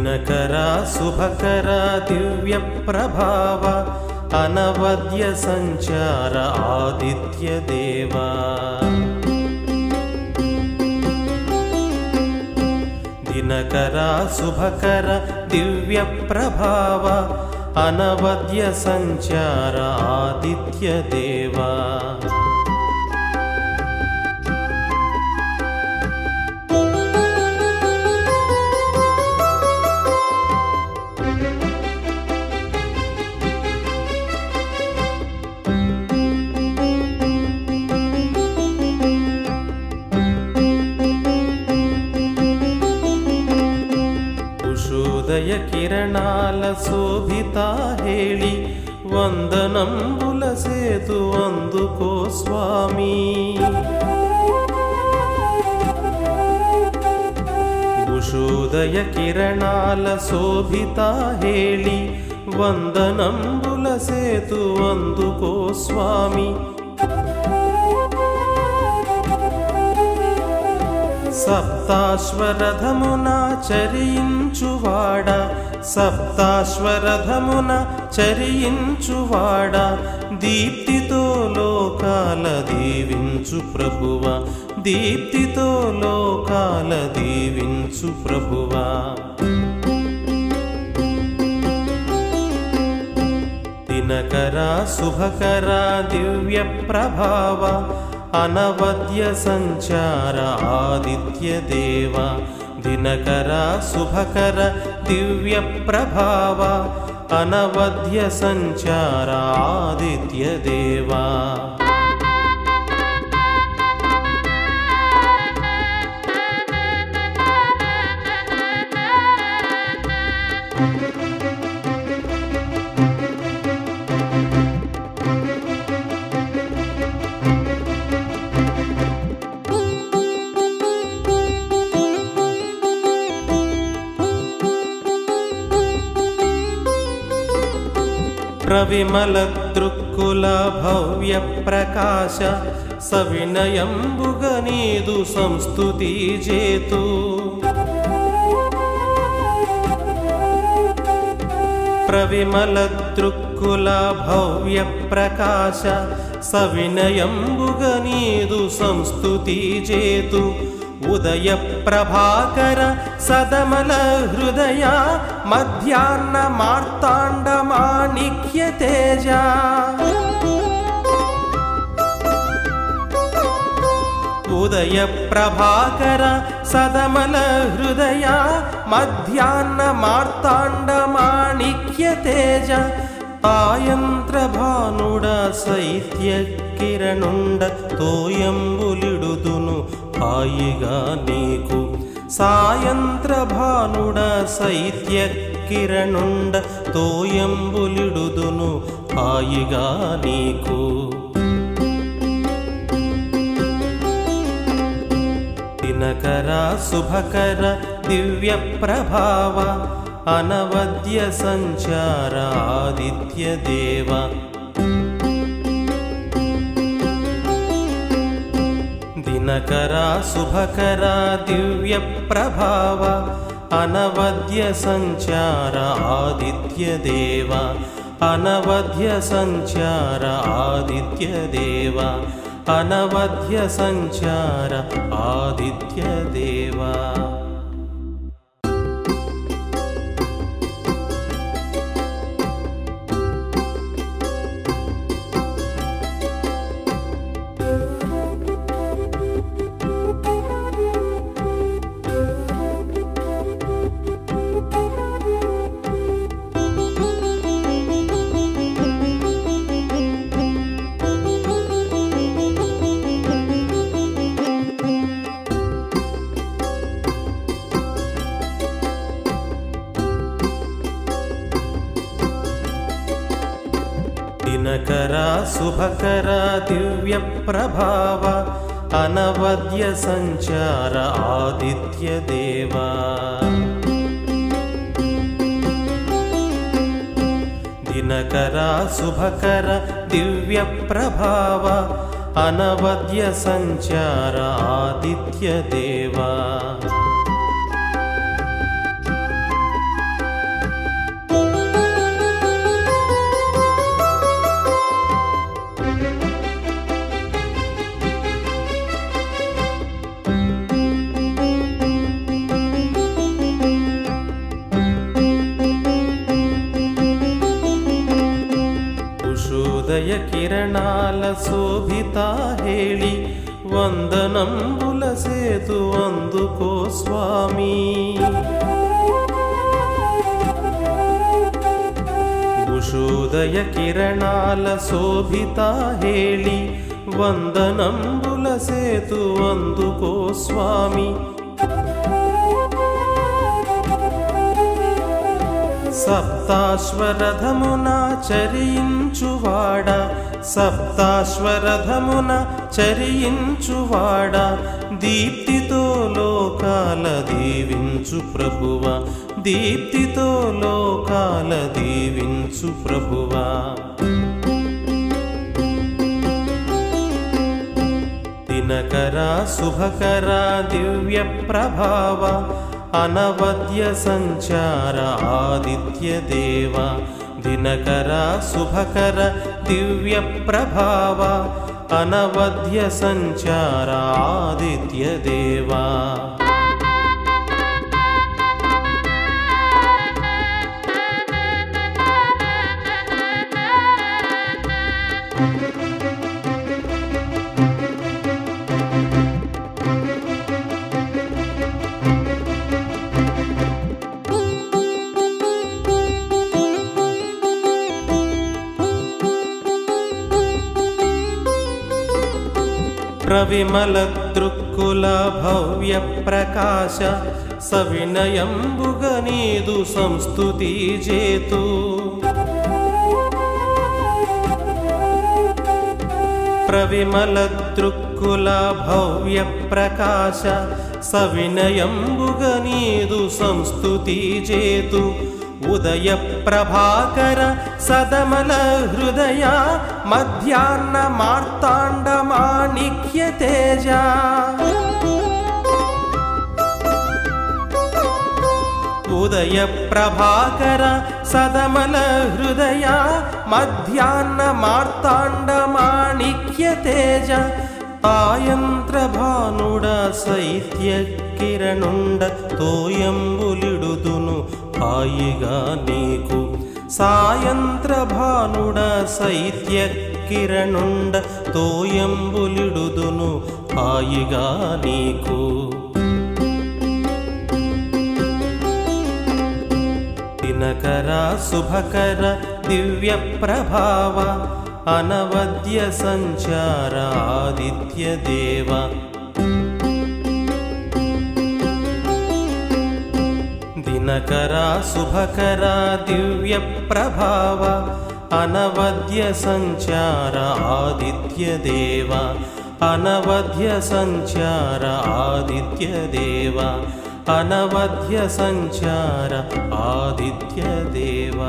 दिनकरा शुभकरा दिव्य प्रभाव अनवद्य संचार आदित्य देवा दिनकरा शुभकरा दिव्य प्रभाव अनवद्य संचार आदित्य देवा ఉషోదయ కిరణాల శోభితా హేళి వందనంబుల సేతు అందుకో స్వామి ఉషోదయ కిరణాల శోభితా హేళి వందనంబుల సేతు అందుకో స్వామి సప్తాశ్వరథమున చరించువాడ సప్తాశ్వరథమున చరించువాడ దీప్తితో లోకాల దీవించు ప్రభువా దీప్తితో లోకాల దీవించు ప్రభువా దినకరా శుభకరా దివ్య ప్రభావ अनवद्य संचार आदित्य देवा दिनकरा शुभकर दिव्य प्रभाव अनवद्य संचार आदित्य देवा प्रविमल दृक्कुल भव्य प्रकाश सविनयंबुगनीदु संस्तुति जेतु प्रविमल दृक्कुल भव्य प्रकाश सविनयंबुगनीदु संस्तुति जेतु उदय प्रभाकर सदमल हृदय मध्याह्न मार्तांड माणिक्य तेज उदय प्रभाकर सदमल हृदय मध्याह्न मार्तांड माणिक्य तेज आयंत्र भानुड शैत्य किरणुंड तोयंबुलिडुदुनु हायिगा नीकु सायंत्र भानुड शैत्य किरणुंड तोयंबुलिडुदुनु हायिगा नीकु दिनकरा शुभकरा दिव्य प्रभाव अनवद्य संचार आदित्य देवा दिनकरा शुभकरा दिव्य प्रभाव अनवद्य संचार आदित्य देवा अनवद्य संचार आदित्य देवा अनवद्य संचार आदित्य देवा दिनकरा शुभकरा दिव्य प्रभाव अनवद्य संचार आदित्य देवा दिनकरा शुभकरा दिव्य प्रभाव अनवद्य संचार आदित्य देवा ಕಿರಣಾಲ ಶೋಭಿತ ಹೇಳಿ ವಂದನಂಬುಲ ಸೇತು ಅಂದುಕೋ ಸ್ವಾಮಿ ಉಷೋದಯ ಕಿರಣಾಲ ಶೋಭಿತ ಹೇಳಿ ವಂದನಂಬುಲ ಸೇತು ಅಂದುಕೋ ಸ್ವಾಮಿ సప్తాశ్వరథమున చరించువాడ సప్తాశ్వరథమున చరించువాడ దీప్తితో లోకాల దీవించు ప్రభువా దీప్తితో లోకాల దీవించు ప్రభువా దినకర శుభకర దివ్య ప్రభావ అనవద్య సంచార ఆదిత్య దేవ దినకర శుభకర దివ్య ప్రభావ అనవద్య సంచార ఆదిత్య దేవ ప్రవిమల దృక్కుల భవ్య ప్రకాశ సవినయంబుగ నీదు సంస్తుతి చేతు ప్రవిమల దృక్కుల భవ్య ప్రకాశ సవినయంబుగ నీదు సంస్తుతి చేతు ఉదయ ప్రభాకర సదమల హృదయ మధ్యాహ్న మార్తాండ మాణిక్య తేజ ఉదయ ప్రభాకర సదమల హృదయ మధ్యాహ్న మార్తాండ మాణిక్య తేజ సాయంత్ర భానుడ శైత్య కిరణుండ తోయంబులిడుదును హాయిగా నీకు సాయంత్ర భానుడ శైత్య కిరణుండ తోయంబులిడుదును హాయిగా నీకు దినకర శుభకర దివ్య ప్రభావ అనవద్య సంచార ఆదిత్య దేవ దినకర శుభకర దివ్య ప్రభావ అనవద్య సంచార ఆదిత్య దేవ అనవద్య సంచార ఆదిత్య దేవ అనవద్య సంచార ఆదిత్య దేవ